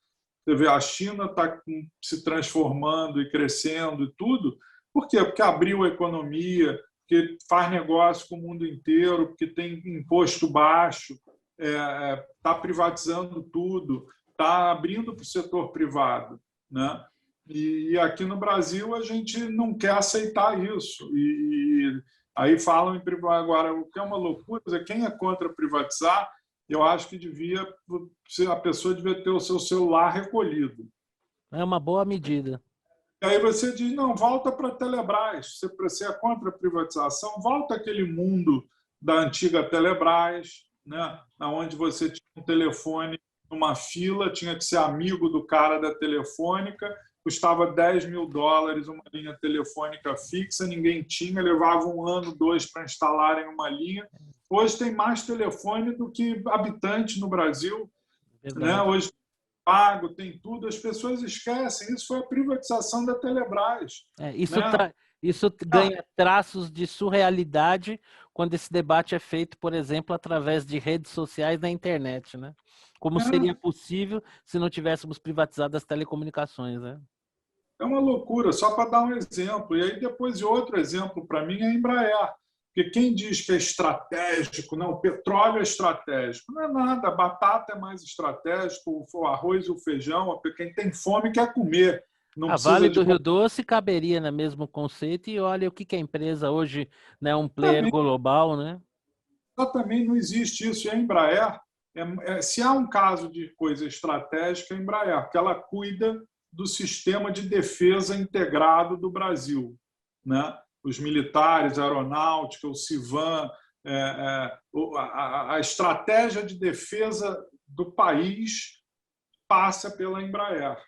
Você vê, a China está se transformando e crescendo e tudo. Por quê? Porque abriu a economia, porque faz negócio com o mundo inteiro, porque tem imposto baixo, está privatizando tudo, está abrindo para o setor privado, né? E aqui no Brasil a gente não quer aceitar isso. E aí falam em privatizar. Agora, o que é uma loucura, quem é contra privatizar, eu acho que a pessoa devia ter o seu celular recolhido. É uma boa medida. E aí você diz, não, volta para a Telebrás. Você é contra a privatização, volta àquele mundo da antiga Telebrás, né? Onde você tinha um telefone numa fila, tinha que ser amigo do cara da telefônica, custava $10.000 uma linha telefônica fixa, ninguém tinha, levava 1 ano, 2 para instalarem uma linha. Hoje tem mais telefone do que habitante no Brasil. Né? Hoje pago, tem tudo, as pessoas esquecem. Isso foi a privatização da Telebrás. Isso ganha traços de surrealidade quando esse debate é feito, por exemplo, através de redes sociais na internet, né? Como seria possível se não tivéssemos privatizado as telecomunicações, né? É uma loucura, só para dar um exemplo. E aí depois outro exemplo para mim é a Embraer. Porque quem diz que é estratégico, não, o petróleo é estratégico, não é nada, a batata é mais estratégico, o arroz e o feijão, quem tem fome quer comer. Não a Vale do Rio Doce caberia no mesmo conceito e olha o que a empresa hoje, né, um player global, né? Exatamente, não existe isso. E a Embraer, se há um caso de coisa estratégica, é a Embraer, porque ela cuida do sistema de defesa integrado do Brasil, né? Os militares, a aeronáutica, o CIVAM, a estratégia de defesa do país passa pela Embraer.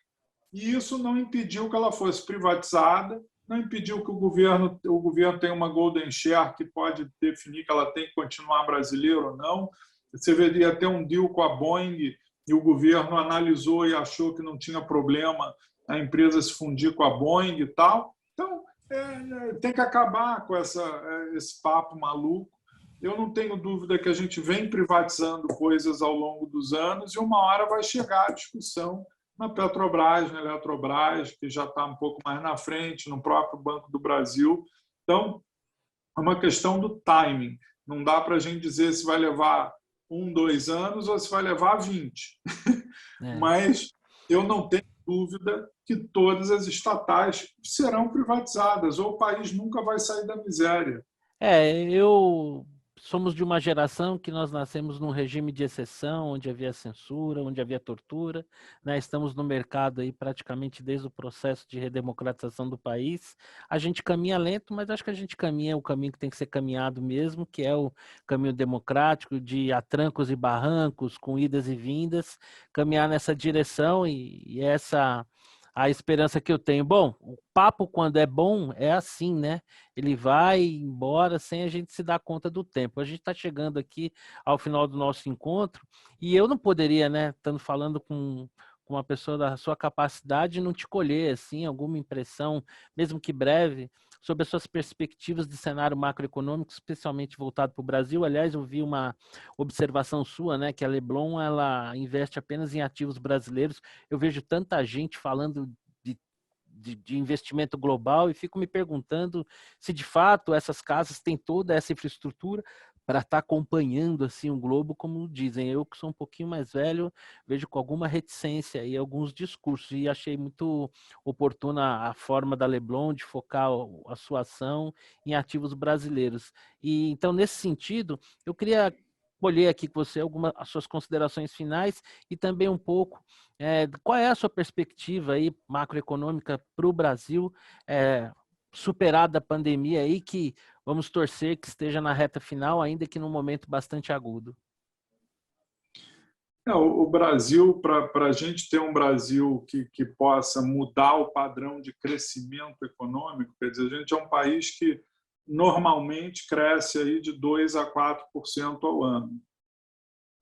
E isso não impediu que ela fosse privatizada, não impediu que o governo tenha uma golden share que pode definir que ela tem que continuar brasileira ou não. Você veria ter um deal com a Boeing e o governo analisou e achou que não tinha problema a empresa se fundir com a Boeing e tal. Então, tem que acabar com esse papo maluco. Eu não tenho dúvida que a gente vem privatizando coisas ao longo dos anos e uma hora vai chegar a discussão na Petrobras, na Eletrobras, que já está um pouco mais na frente, no próprio Banco do Brasil. Então, é uma questão do timing. Não dá para a gente dizer se vai levar 1, 2 anos ou se vai levar 20. Mas eu não tenho dúvida que todas as estatais serão privatizadas, ou o país nunca vai sair da miséria. Somos de uma geração que nós nascemos num regime de exceção, onde havia censura, onde havia tortura, né? Estamos no mercado aí praticamente desde o processo de redemocratização do país. A gente caminha lento, mas acho que a gente caminha o caminho que tem que ser caminhado mesmo, que é o caminho democrático, de a trancos e barrancos, com idas e vindas, caminhar nessa direção e essa a esperança que eu tenho. Bom, o papo quando é bom é assim, né? Ele vai embora sem a gente se dar conta do tempo. A gente está chegando aqui ao final do nosso encontro e eu não poderia, né, estando falando com uma pessoa da sua capacidade, não te colher, assim, alguma impressão, mesmo que breve, sobre as suas perspectivas de cenário macroeconômico, especialmente voltado para o Brasil. Aliás, eu vi uma observação sua, né, que a Leblon ela investe apenas em ativos brasileiros. Eu vejo tanta gente falando de investimento global e fico me perguntando se de fato essas casas têm toda essa infraestrutura para estar acompanhando assim o globo, como dizem. Eu que sou um pouquinho mais velho, vejo com alguma reticência aí alguns discursos e achei muito oportuna a forma da Leblon de focar a sua ação em ativos brasileiros. E então, nesse sentido, eu queria colher aqui com você algumas as suas considerações finais e também um pouco qual é a sua perspectiva aí macroeconômica para o Brasil, superada a pandemia aí, que vamos torcer que esteja na reta final, ainda que num momento bastante agudo. O Brasil, para a gente ter um Brasil que possa mudar o padrão de crescimento econômico, quer dizer, a gente é um país que normalmente cresce aí de 2 a 4% ao ano,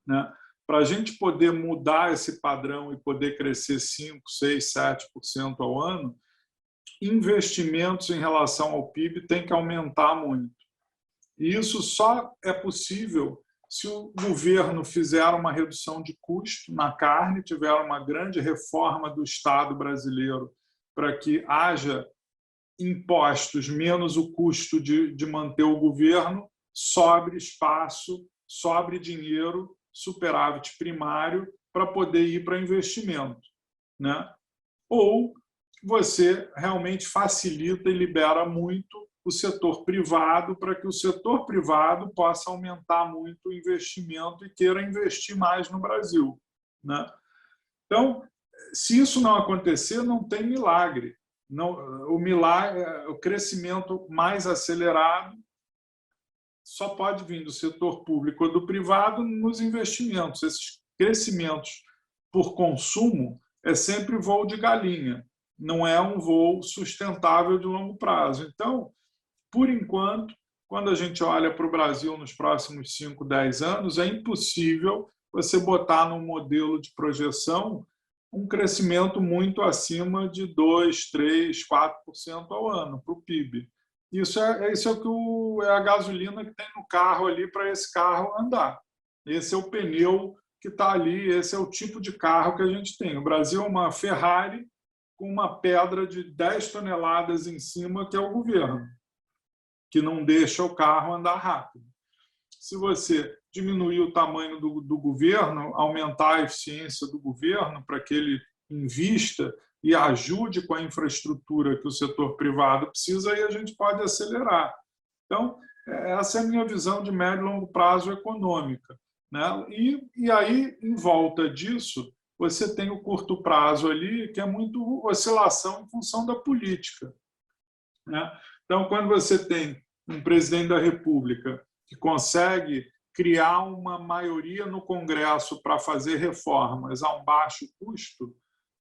né? Para a gente poder mudar esse padrão e poder crescer 5, 6, 7% ao ano, investimentos em relação ao PIB têm que aumentar muito. E isso só é possível se o governo fizer uma redução de custo na carne, tiver uma grande reforma do Estado brasileiro para que haja impostos menos o custo de manter o governo, sobre espaço, sobre dinheiro, superávit primário para poder ir para investimento, né? Ou você realmente facilita e libera muito o setor privado para que o setor privado possa aumentar muito o investimento e queira investir mais no Brasil, né? Então, se isso não acontecer, não tem milagre. Não, o milagre, o crescimento mais acelerado só pode vir do setor público ou do privado nos investimentos. Esses crescimentos por consumo é sempre voo de galinha, não é um voo sustentável de longo prazo. Então, por enquanto, quando a gente olha para o Brasil nos próximos 5, 10 anos, é impossível você botar num modelo de projeção um crescimento muito acima de 2, 3, 4% ao ano para o PIB. Isso é a gasolina que tem no carro ali para esse carro andar. Esse é o pneu que está ali, esse é o tipo de carro que a gente tem. O Brasil é uma Ferrari com uma pedra de 10 toneladas em cima, que é o governo, que não deixa o carro andar rápido. Se você diminuir o tamanho do governo, aumentar a eficiência do governo para que ele invista e ajude com a infraestrutura que o setor privado precisa, aí a gente pode acelerar. Então, essa é a minha visão de médio e longo prazo econômica, né? E aí, em volta disso, você tem o curto prazo ali, que é muito oscilação em função da política, né? Então, quando você tem um presidente da República que consegue criar uma maioria no Congresso para fazer reformas a um baixo custo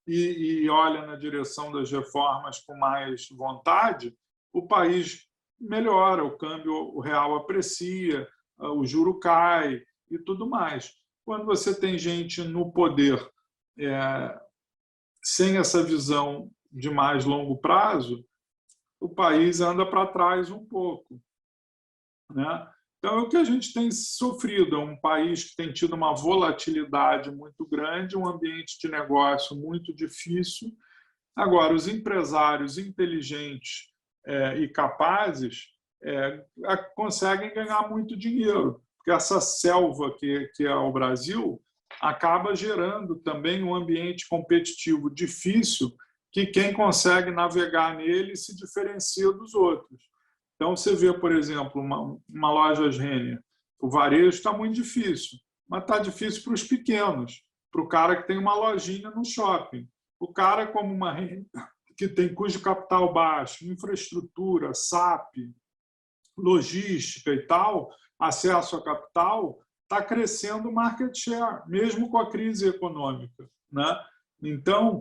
e olha na direção das reformas com mais vontade, o país melhora, o câmbio real aprecia, o juro cai e tudo mais. Quando você tem gente no poder sem essa visão de mais longo prazo, o país anda para trás um pouco, né? Então, é o que a gente tem sofrido, é um país que tem tido uma volatilidade muito grande, um ambiente de negócio muito difícil. Agora, os empresários inteligentes e capazes conseguem ganhar muito dinheiro, porque essa selva que é o Brasil acaba gerando também um ambiente competitivo difícil que quem consegue navegar nele se diferencia dos outros. Então, você vê, por exemplo, uma loja Renner, o varejo está muito difícil, mas está difícil para os pequenos, para o cara que tem uma lojinha no shopping. O cara, como uma Renner, que tem custo de capital baixo, infraestrutura, SAP, logística e tal, acesso a capital, está crescendo o market share, mesmo com a crise econômica, né? Então,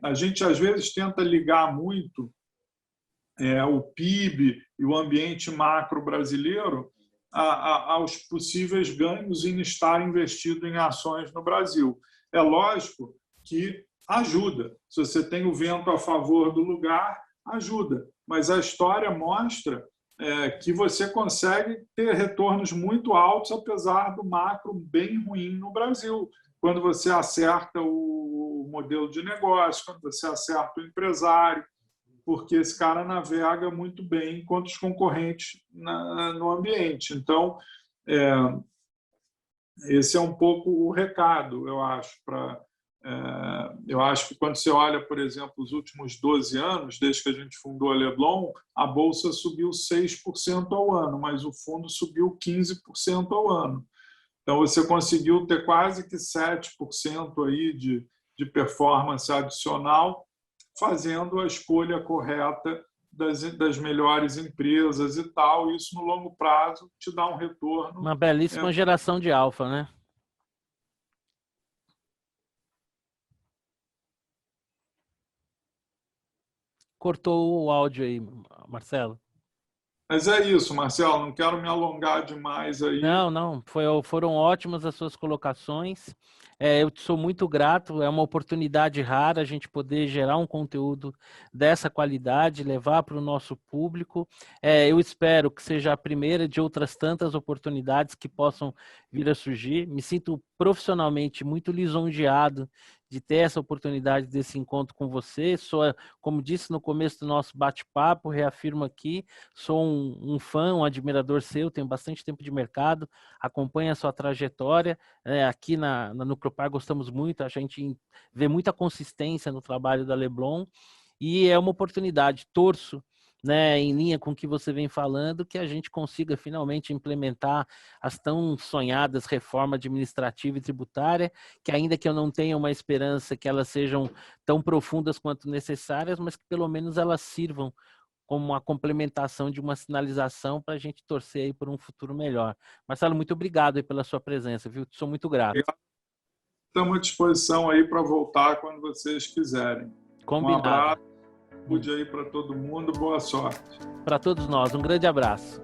a gente às vezes tenta ligar muito o PIB e o ambiente macro brasileiro aos possíveis ganhos em estar investido em ações no Brasil. É lógico que ajuda. Se você tem o vento a favor do lugar, ajuda. Mas a história mostra que você consegue ter retornos muito altos, apesar do macro bem ruim no Brasil. Quando você acerta o modelo de negócio, quando você acerta o empresário, porque esse cara navega muito bem contra os concorrentes no ambiente. Então, esse é um pouco o recado, eu acho. Eu acho que quando você olha, por exemplo, os últimos 12 anos, desde que a gente fundou a Leblon, a Bolsa subiu 6% ao ano, mas o fundo subiu 15% ao ano. Então, você conseguiu ter quase que 7% aí de performance adicional, fazendo a escolha correta das melhores empresas e tal. Isso, no longo prazo, te dá um retorno. Uma belíssima geração de alfa, né? Cortou o áudio aí, Marcelo. Mas é isso, Marcelo, não quero me alongar demais aí. Não, foram ótimas as suas colocações. Eu te sou muito grato, é uma oportunidade rara a gente poder gerar um conteúdo dessa qualidade, levar para o nosso público. Eu espero que seja a primeira de outras tantas oportunidades que possam vir a surgir. Me sinto profissionalmente muito lisonjeado de ter essa oportunidade desse encontro com você. Como disse no começo do nosso bate-papo, reafirmo aqui, sou um fã, um admirador seu, tenho bastante tempo de mercado, acompanho a sua trajetória. Aqui na Nucleopar gostamos muito, a gente vê muita consistência no trabalho da Leblon e é uma oportunidade, torço, né, em linha com o que você vem falando, que a gente consiga finalmente implementar as tão sonhadas reformas administrativa e tributária, que ainda que eu não tenha uma esperança que elas sejam tão profundas quanto necessárias, mas que pelo menos elas sirvam como uma complementação de uma sinalização para a gente torcer aí por um futuro melhor. Marcelo, muito obrigado aí pela sua presença, viu? Sou muito grato. Estamos à disposição aí para voltar quando vocês quiserem. Combinado. Um abraço, saúde aí para todo mundo, boa sorte. Para todos nós, um grande abraço.